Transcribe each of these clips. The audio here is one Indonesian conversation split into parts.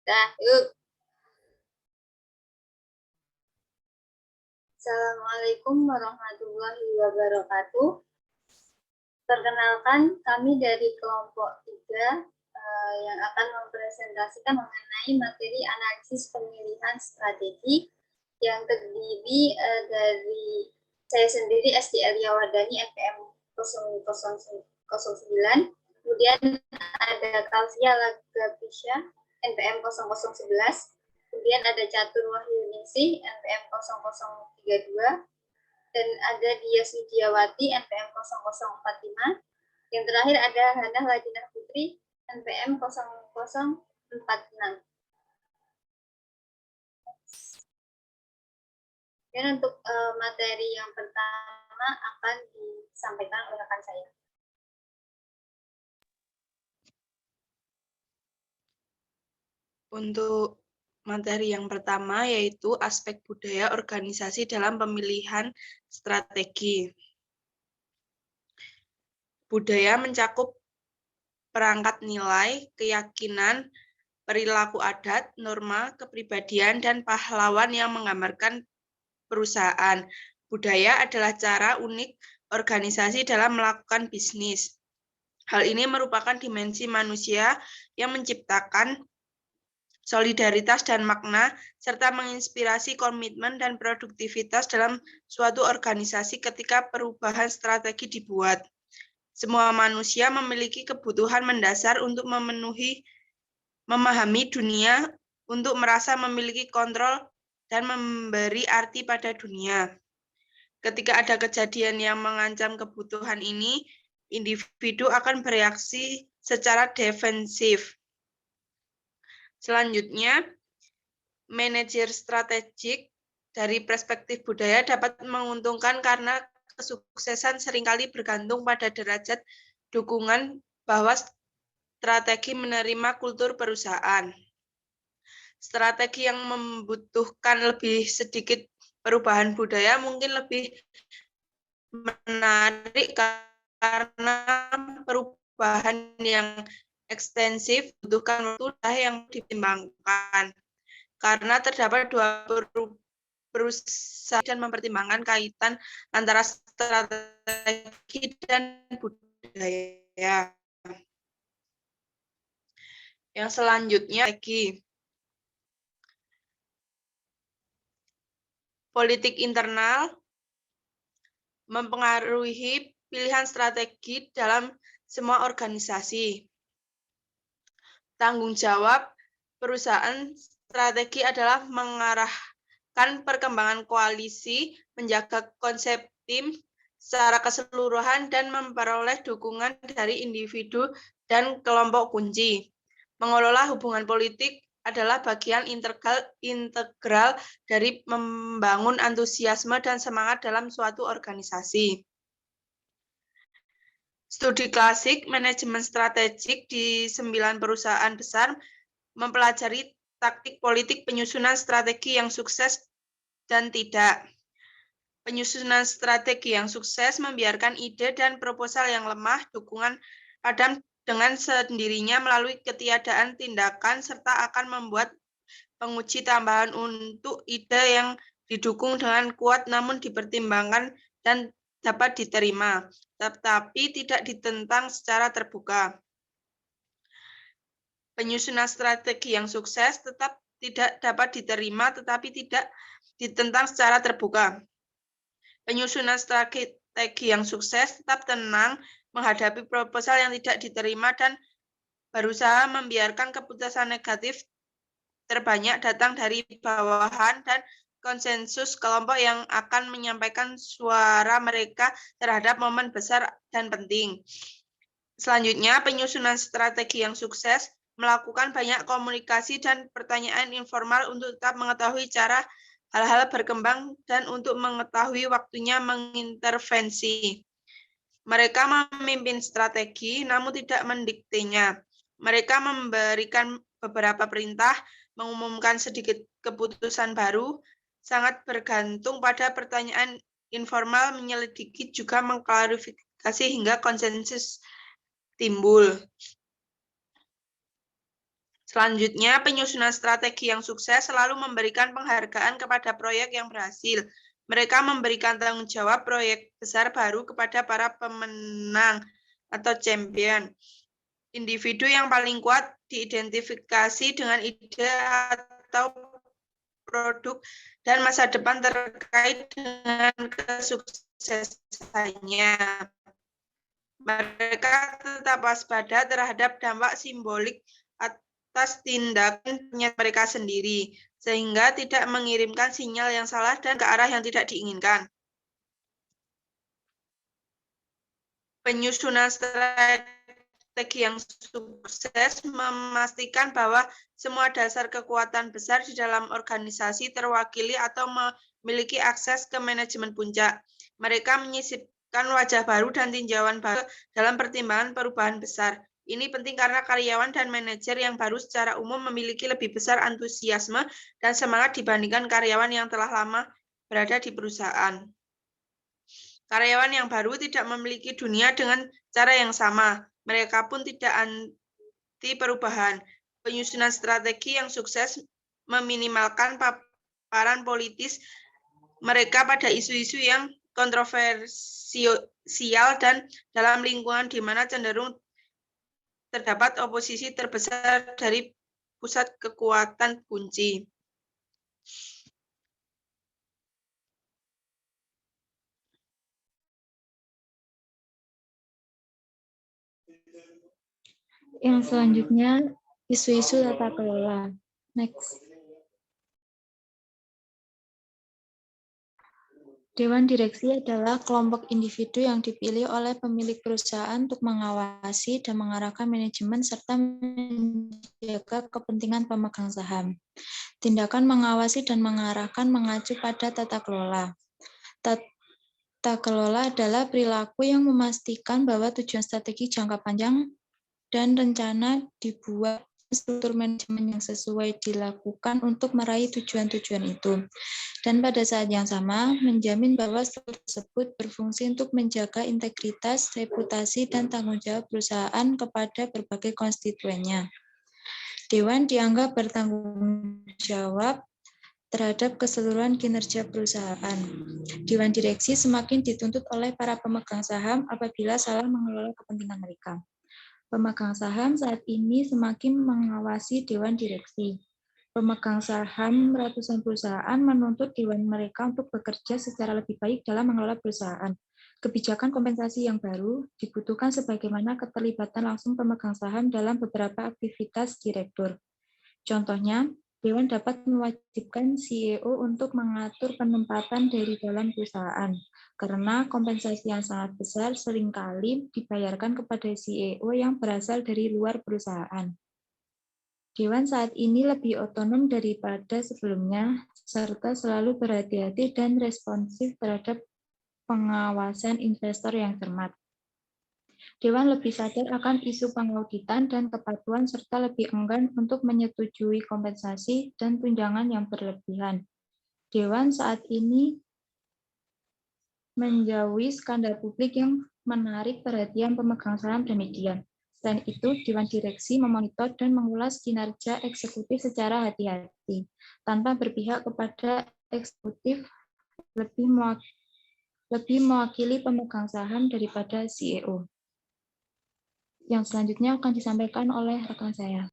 Dah, yuk. Assalamualaikum warahmatullahi wabarakatuh. Perkenalkan, kami dari kelompok 3 yang akan mempresentasikan mengenai materi analisis pemilihan strategi yang terdiri dari saya sendiri Esti Elia Wardani NPM 009, kemudian ada Kalsia Lagapisha NPM 0011, kemudian ada Catur Wahyuningsih NPM 0032, dan ada Dias Widiawati NPM 0045. Yang terakhir ada Hana Ladinah Putri NPM 0046. Dan untuk materi yang pertama akan disampaikan oleh rekan saya. Untuk materi yang pertama yaitu aspek budaya organisasi dalam pemilihan strategi. Budaya mencakup perangkat nilai, keyakinan, perilaku adat, norma, kepribadian, dan pahlawan yang menggambarkan perusahaan. Budaya adalah cara unik organisasi dalam melakukan bisnis. Hal ini merupakan dimensi manusia yang menciptakan solidaritas dan makna, serta menginspirasi komitmen dan produktivitas dalam suatu organisasi ketika perubahan strategi dibuat. Semua manusia memiliki kebutuhan mendasar untuk memahami dunia, untuk merasa memiliki kontrol, dan memberi arti pada dunia. Ketika ada kejadian yang mengancam kebutuhan ini, individu akan bereaksi secara defensif. Selanjutnya, manajer strategik dari perspektif budaya dapat menguntungkan karena kesuksesan seringkali bergantung pada derajat dukungan bahwa strategi menerima kultur perusahaan. Strategi yang membutuhkan lebih sedikit perubahan budaya mungkin lebih menarik karena perubahan yang ekstensif membutuhkan waktu yang dipertimbangkan. Karena terdapat dua perusahaan dan mempertimbangkan kaitan antara strategi dan budaya. Yang selanjutnya lagi politik internal mempengaruhi pilihan strategi dalam semua organisasi. Tanggung jawab perusahaan strategi adalah mengarahkan perkembangan koalisi, menjaga konsep tim secara keseluruhan, dan memperoleh dukungan dari individu dan kelompok kunci. Mengelola hubungan politik adalah bagian integral dari membangun antusiasme dan semangat dalam suatu organisasi. Studi klasik manajemen strategik di 9 perusahaan besar mempelajari taktik politik penyusunan strategi yang sukses dan tidak. Penyusunan strategi yang sukses membiarkan ide dan proposal yang lemah dukungan padam dengan sendirinya melalui ketiadaan tindakan serta akan membuat penguji tambahan untuk ide yang didukung dengan kuat namun dipertimbangkan dan dapat diterima, tetapi tidak ditentang secara terbuka. Penyusunan strategi yang sukses tetap tidak dapat diterima, tetapi tidak ditentang secara terbuka. Penyusunan strategi yang sukses tetap tenang menghadapi proposal yang tidak diterima dan berusaha membiarkan keputusan negatif terbanyak datang dari bawahan dan konsensus kelompok yang akan menyampaikan suara mereka terhadap momen besar dan penting. Selanjutnya, penyusunan strategi yang sukses melakukan banyak komunikasi dan pertanyaan informal untuk tetap mengetahui cara hal-hal berkembang dan untuk mengetahui waktunya mengintervensi. Mereka memimpin strategi namun tidak mendiktenya. Mereka memberikan beberapa perintah, mengumumkan sedikit keputusan baru, sangat bergantung pada pertanyaan informal, menyelidiki juga mengklarifikasi hingga konsensus timbul. Selanjutnya, penyusunan strategi yang sukses selalu memberikan penghargaan kepada proyek yang berhasil. Mereka memberikan tanggung jawab proyek besar baru kepada para pemenang atau champion. Individu yang paling kuat diidentifikasi dengan ide atau produk dan masa depan terkait dengan kesuksesannya. Mereka tetap waspada terhadap dampak simbolik atas tindakan mereka sendiri, sehingga tidak mengirimkan sinyal yang salah dan ke arah yang tidak diinginkan. Penyusunan strategi yang sukses memastikan bahwa semua dasar kekuatan besar di dalam organisasi terwakili atau memiliki akses ke manajemen puncak. Mereka menyisipkan wajah baru dan tinjauan baru dalam pertimbangan perubahan besar. Ini penting karena karyawan dan manajer yang baru secara umum memiliki lebih besar antusiasme dan semangat dibandingkan karyawan yang telah lama berada di perusahaan. Karyawan yang baru tidak memiliki dunia dengan cara yang sama. Mereka pun tidak anti perubahan. Penyusunan strategi yang sukses meminimalkan paparan politis mereka pada isu-isu yang kontroversial dan dalam lingkungan di mana cenderung terdapat oposisi terbesar dari pusat kekuatan kunci. Yang selanjutnya, isu-isu tata kelola. Next. Dewan Direksi adalah kelompok individu yang dipilih oleh pemilik perusahaan untuk mengawasi dan mengarahkan manajemen serta menjaga kepentingan pemegang saham. Tindakan mengawasi dan mengarahkan mengacu pada tata kelola. Tata kelola adalah perilaku yang memastikan bahwa tujuan strategi jangka panjang dan rencana dibuat struktur manajemen yang sesuai dilakukan untuk meraih tujuan-tujuan itu. Dan pada saat yang sama, menjamin bahwa struktur tersebut berfungsi untuk menjaga integritas, reputasi, dan tanggung jawab perusahaan kepada berbagai konstituennya. Dewan dianggap bertanggung jawab terhadap keseluruhan kinerja perusahaan. Dewan Direksi semakin dituntut oleh para pemegang saham apabila salah mengelola kepentingan mereka. Pemegang saham saat ini semakin mengawasi Dewan Direksi. Pemegang saham ratusan perusahaan menuntut dewan mereka untuk bekerja secara lebih baik dalam mengelola perusahaan. Kebijakan kompensasi yang baru dibutuhkan sebagaimana keterlibatan langsung pemegang saham dalam beberapa aktivitas direktur. Contohnya, dewan dapat mewajibkan CEO untuk mengatur penempatan dari dalam perusahaan, karena kompensasi yang sangat besar seringkali dibayarkan kepada CEO yang berasal dari luar perusahaan. Dewan saat ini lebih otonom daripada sebelumnya, serta selalu berhati-hati dan responsif terhadap pengawasan investor yang cermat. Dewan lebih sadar akan isu pengauditan dan kepatuhan serta lebih enggan untuk menyetujui kompensasi dan tunjangan yang berlebihan. Dewan saat ini menjauhi skandal publik yang menarik perhatian pemegang saham dan media. Selain itu, Dewan Direksi memonitor dan mengulas kinerja eksekutif secara hati-hati, tanpa berpihak kepada eksekutif lebih mewakili pemegang saham daripada CEO. Yang selanjutnya akan disampaikan oleh rekan saya.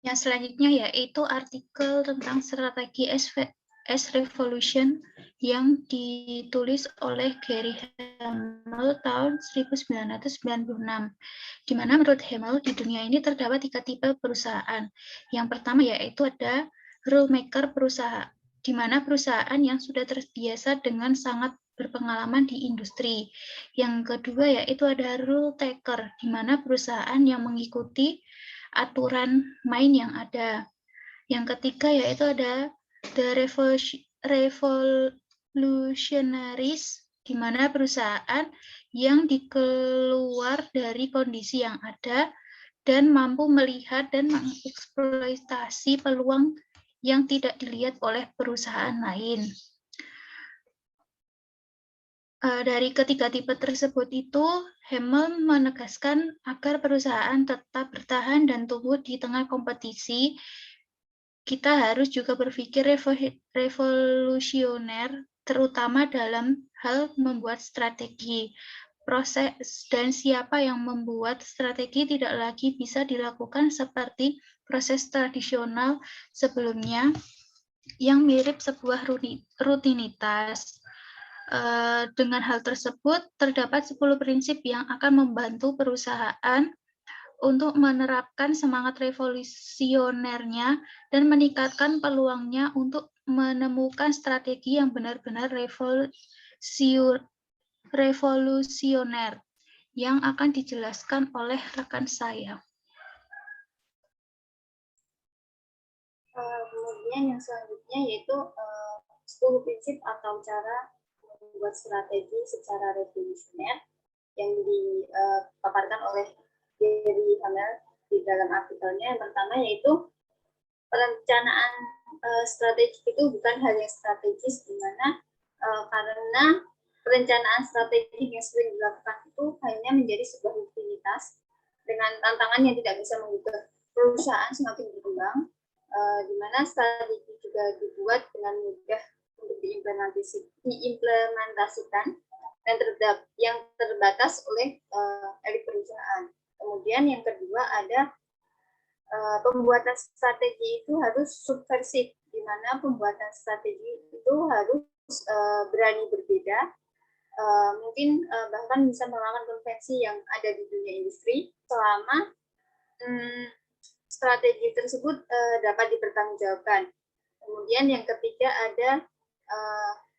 Yang selanjutnya yaitu artikel tentang strategi S-Revolution yang ditulis oleh Gary Hamel tahun 1996. Di mana menurut Hamel di dunia ini terdapat 3 tipe perusahaan. Yang pertama yaitu ada rule maker perusahaan, di mana perusahaan yang sudah terbiasa dengan sangat berpengalaman di industri. Yang kedua yaitu ada rule taker, di mana perusahaan yang mengikuti aturan main yang ada. Yang ketiga yaitu ada the revolutionaries, di mana perusahaan yang dikeluar dari kondisi yang ada dan mampu melihat dan mengeksploitasi peluang yang tidak dilihat oleh perusahaan lain. Dari ketiga tipe tersebut itu, Hamel menegaskan agar perusahaan tetap bertahan dan tumbuh di tengah kompetisi, kita harus juga berpikir revolusioner, terutama dalam hal membuat strategi. Proses dan siapa yang membuat strategi tidak lagi bisa dilakukan seperti proses tradisional sebelumnya yang mirip sebuah rutinitas. Dengan hal tersebut, terdapat 10 prinsip yang akan membantu perusahaan untuk menerapkan semangat revolusionernya dan meningkatkan peluangnya untuk menemukan strategi yang benar-benar revolusioner yang akan dijelaskan oleh rekan saya. Kemudian yang selanjutnya yaitu 10 prinsip atau cara membuat strategi secara revolusioner yang dipaparkan oleh Gary Hamel di dalam artikelnya. Yang pertama yaitu perencanaan strategi itu bukan hal yang strategis, di mana karena perencanaan strategi yang sering dilakukan itu hanya menjadi sebuah rutinitas dengan tantangan yang tidak bisa mengubah perusahaan semakin berkembang, di mana strategi juga dibuat dengan mudah untuk diimplementasikan dan yang terbatas oleh elit perusahaan. Kemudian yang kedua ada pembuatan strategi itu harus subversif, di mana pembuatan strategi itu harus berani berbeda, mungkin bahkan bisa melawan konvensi yang ada di dunia industri selama strategi tersebut dapat dipertanggungjawabkan. Kemudian yang ketiga ada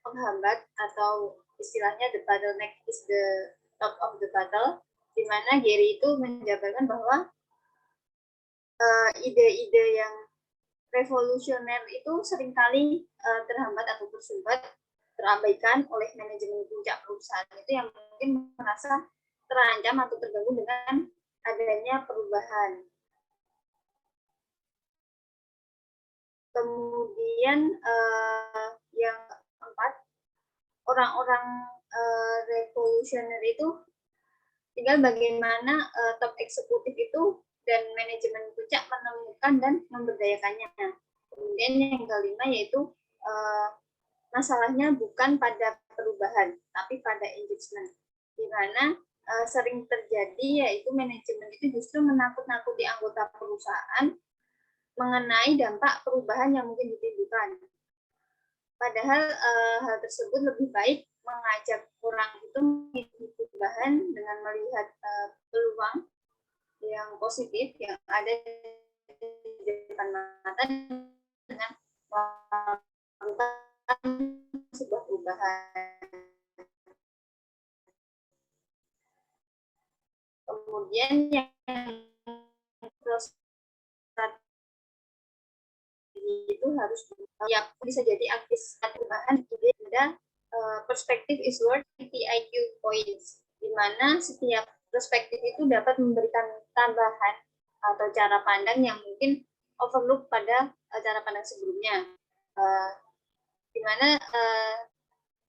penghambat atau istilahnya the bottleneck is the top of the battle, di mana Gary itu menjabarkan bahwa ide-ide yang revolusioner itu seringkali terhambat atau tersumbat, terabaikan oleh manajemen puncak perusahaan itu yang mungkin merasa terancam atau terganggu dengan adanya perubahan. Kemudian yang keempat, orang-orang revolusioner itu tinggal bagaimana top eksekutif itu dan manajemen puncak menemukan dan memberdayakannya. Kemudian yang kelima yaitu masalahnya bukan pada perubahan, tapi pada engagement, di mana sering terjadi yaitu manajemen itu justru menakut-nakuti anggota perusahaan mengenai dampak perubahan yang mungkin ditimbulkan. Padahal hal tersebut lebih baik mengajak orang itu mengikuti perubahan dengan melihat peluang yang positif yang ada di depan mata dengan melakukan sebuah perubahan. Kemudian yang itu harus ya bisa jadi aktif perubahan ide ada perspektif is worth PIQ points, di mana setiap perspektif itu dapat memberikan tambahan atau cara pandang yang mungkin overlook pada cara pandang sebelumnya, di mana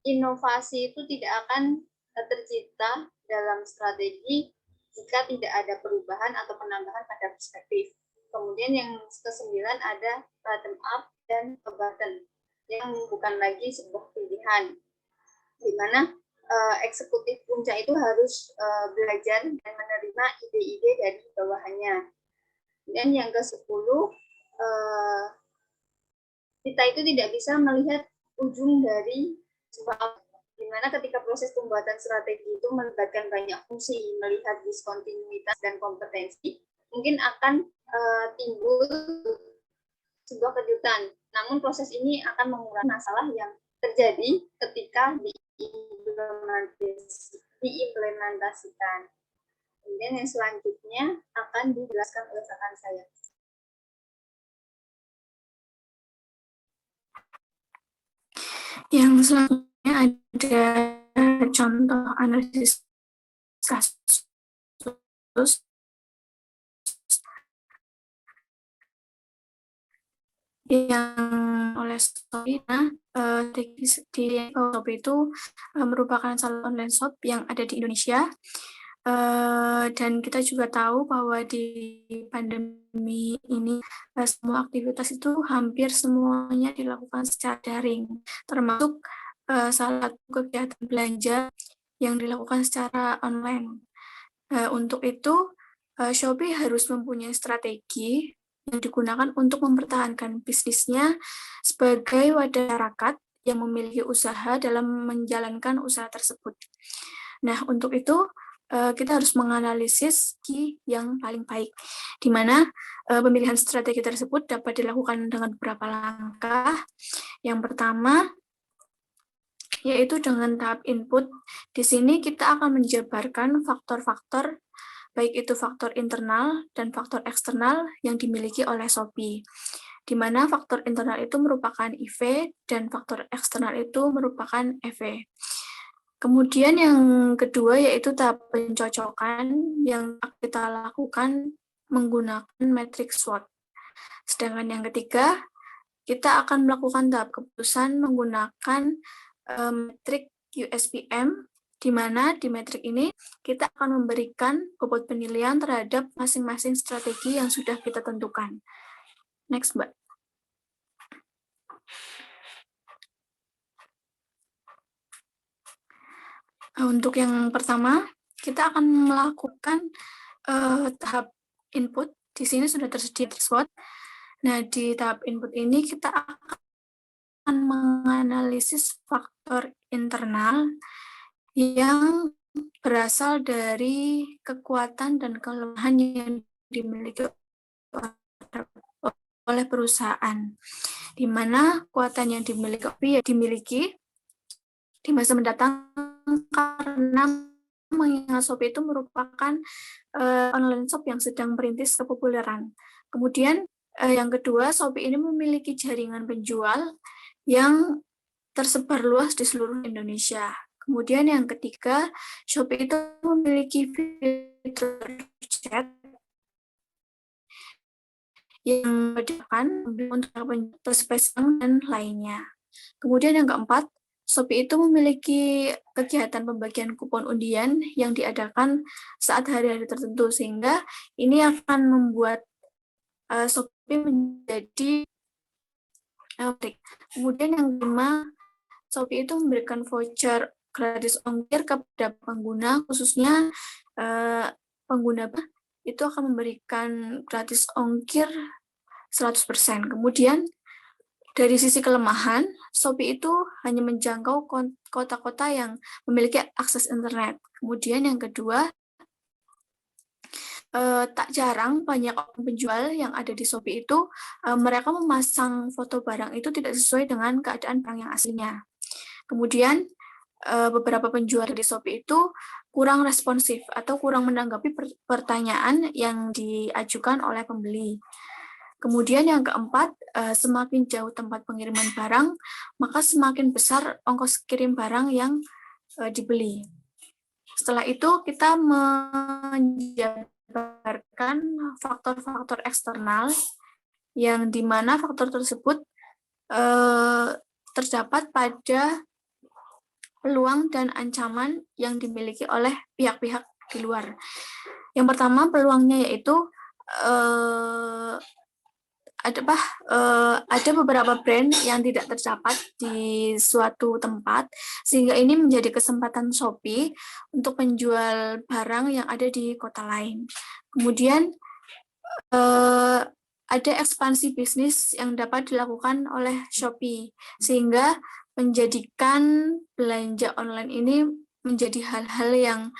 inovasi itu tidak akan tercipta dalam strategi jika tidak ada perubahan atau penambahan pada perspektif. Kemudian yang ke-9 ada bottom up dan bottom, yang bukan lagi sebuah pilihan, di mana eksekutif puncak itu harus belajar dan menerima ide-ide dari bawahannya. Dan yang ke-10, kita itu tidak bisa melihat ujung dari sebuah, di mana ketika proses pembuatan strategi itu melibatkan banyak fungsi, melihat diskontinuitas dan kompetensi, mungkin akan timbul sebuah kejutan. Namun proses ini akan mengurangi masalah yang terjadi ketika diimplementasikan. Kemudian yang selanjutnya akan dijelaskan oleh rekan saya. Yang selanjutnya ada contoh analisis kasus yang oleh oleh Shopee. Nah, di Shopee itu merupakan salah satu online shop yang ada di Indonesia. Dan kita juga tahu bahwa di pandemi ini semua aktivitas itu hampir semuanya dilakukan secara daring, termasuk salah satu kegiatan belanja yang dilakukan secara online. Untuk itu, Shopee harus mempunyai strategi yang digunakan untuk mempertahankan bisnisnya sebagai wadah masyarakat yang memiliki usaha dalam menjalankan usaha tersebut. Nah, untuk itu kita harus menganalisis yang paling baik, di mana pemilihan strategi tersebut dapat dilakukan dengan beberapa langkah. Yang pertama, yaitu dengan tahap input. Di sini kita akan menjabarkan faktor-faktor, baik itu faktor internal dan faktor eksternal yang dimiliki oleh Shopee, di mana faktor internal itu merupakan IV dan faktor eksternal itu merupakan EV. Kemudian yang kedua yaitu tahap pencocokan yang kita lakukan menggunakan matriks SWOT. Sedangkan yang ketiga, kita akan melakukan tahap keputusan menggunakan metrik USPM, di mana di metrik ini kita akan memberikan bobot penilaian terhadap masing-masing strategi yang sudah kita tentukan. Next, Mbak. Untuk yang pertama, kita akan melakukan tahap input. Di sini sudah tersedia SWOT. Nah, di tahap input ini kita akan menganalisis faktor internal yang berasal dari kekuatan dan kelemahan yang dimiliki oleh perusahaan, di mana kekuatan yang dimiliki di masa mendatang karena mengingat Shopee itu merupakan online shop yang sedang merintis kepopuleran. Kemudian yang kedua, Shopee ini memiliki jaringan penjual yang tersebar luas di seluruh Indonesia. Kemudian yang ketiga, Shopee itu memiliki fitur chat yang memudahkan untuk penjual spesial dan lainnya. Kemudian yang keempat, Shopee itu memiliki kegiatan pembagian kupon undian yang diadakan saat hari-hari tertentu, sehingga ini akan membuat Shopee menjadi menarik. Kemudian yang kelima, Shopee itu memberikan voucher gratis ongkir kepada pengguna, khususnya pengguna itu akan memberikan gratis ongkir 100%. Kemudian dari sisi kelemahan, Shopee itu hanya menjangkau kota-kota yang memiliki akses internet. Kemudian yang kedua, tak jarang banyak penjual yang ada di Shopee itu mereka memasang foto barang itu tidak sesuai dengan keadaan barang yang aslinya. Kemudian beberapa penjual di Shopee itu kurang responsif atau kurang menanggapi pertanyaan yang diajukan oleh pembeli. Kemudian yang keempat, semakin jauh tempat pengiriman barang, maka semakin besar ongkos kirim barang yang dibeli. Setelah itu kita menjabarkan faktor-faktor eksternal yang di mana faktor tersebut terdapat pada peluang dan ancaman yang dimiliki oleh pihak-pihak di luar. Yang pertama peluangnya yaitu ada beberapa brand yang tidak tercapai di suatu tempat, sehingga ini menjadi kesempatan Shopee untuk menjual barang yang ada di kota lain. Kemudian ada ekspansi bisnis yang dapat dilakukan oleh Shopee, sehingga menjadikan belanja online ini menjadi hal-hal yang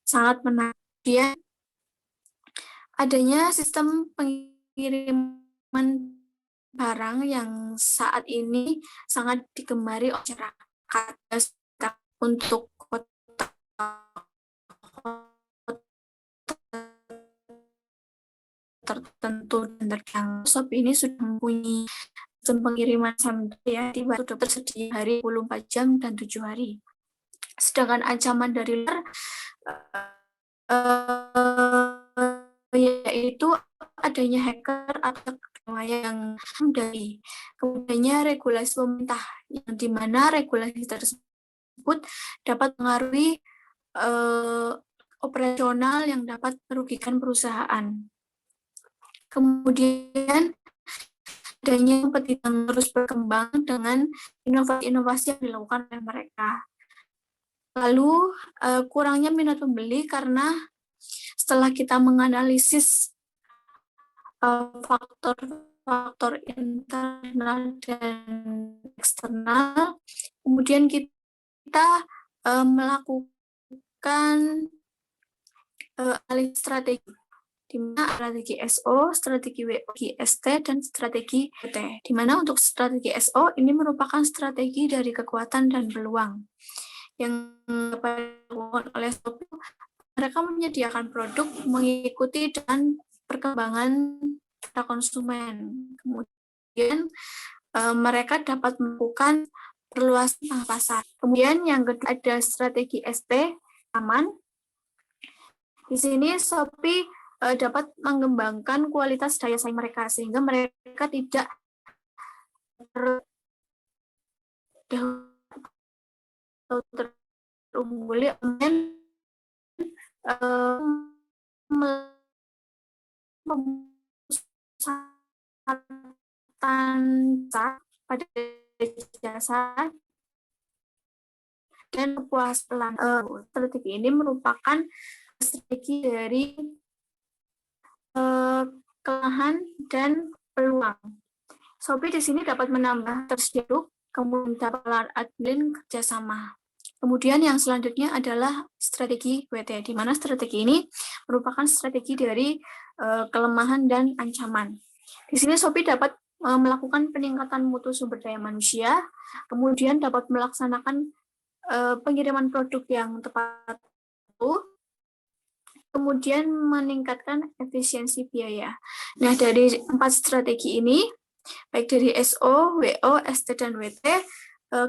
sangat menarik. Kemudian adanya sistem pengiriman barang yang saat ini sangat digemari oleh masyarakat untuk kota tertentu dan terjangkau. Shopee ini sudah mempunyai sistem pengiriman sampai sudah tersedia hari 24 jam dan 7 hari. Sedangkan ancaman dari luar yaitu adanya hacker atau yang dari kemudiannya regulasi pemerintah yang dimana regulasi tersebut dapat mengaruhi operasional yang dapat merugikan perusahaan. Kemudian adanya kompetisi yang terus berkembang dengan inovasi-inovasi yang dilakukan oleh mereka. Lalu kurangnya minat pembeli karena setelah kita menganalisis faktor-faktor internal dan eksternal, kemudian kita melakukan alih strategi, di mana strategi SO, strategi WO, ST, dan strategi WT. Di mana untuk strategi SO ini merupakan strategi dari kekuatan dan peluang yang dilakukan oleh Shopee. Mereka menyediakan produk mengikuti dan perkembangan para konsumen. Kemudian mereka dapat melakukan perluasan pasar. Kemudian yang kedua ada strategi ST, aman. Di sini Shopee dapat mengembangkan kualitas daya saing mereka sehingga mereka tidak terungguli pada jasa dan kepuasan. Strategi ini merupakan strategi dari kelemahan dan peluang. Shopee di sini dapat menambah tersedia, kemudian dapat admin kerjasama. Kemudian yang selanjutnya adalah strategi WT, di mana strategi ini merupakan strategi dari kelemahan dan ancaman. Di sini Shopee dapat melakukan peningkatan mutu sumber daya manusia, kemudian dapat melaksanakan pengiriman produk yang tepat waktu, kemudian meningkatkan efisiensi biaya. Nah, dari 4 strategi ini, baik dari SO, WO, ST, dan WT,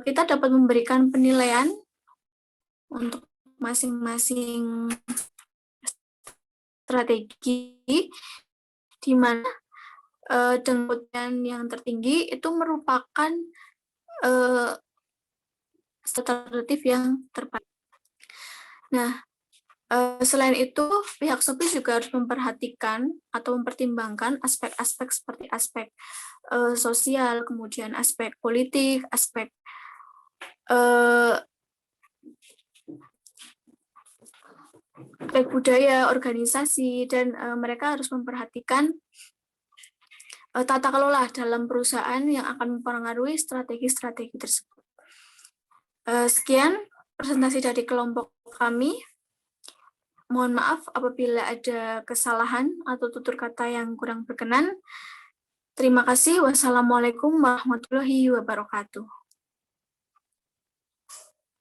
kita dapat memberikan penilaian untuk masing-masing strategi, di mana dengan yang tertinggi itu merupakan alternatif yang terbaik. Nah, selain itu, pihak Shopee juga harus memperhatikan atau mempertimbangkan aspek-aspek seperti aspek sosial, kemudian aspek politik, aspek budaya, organisasi, dan mereka harus memperhatikan tata kelola dalam perusahaan yang akan mempengaruhi strategi-strategi tersebut. Sekian presentasi dari kelompok kami. Mohon maaf apabila ada kesalahan atau tutur kata yang kurang berkenan. Terima kasih. Wassalamualaikum warahmatullahi wabarakatuh.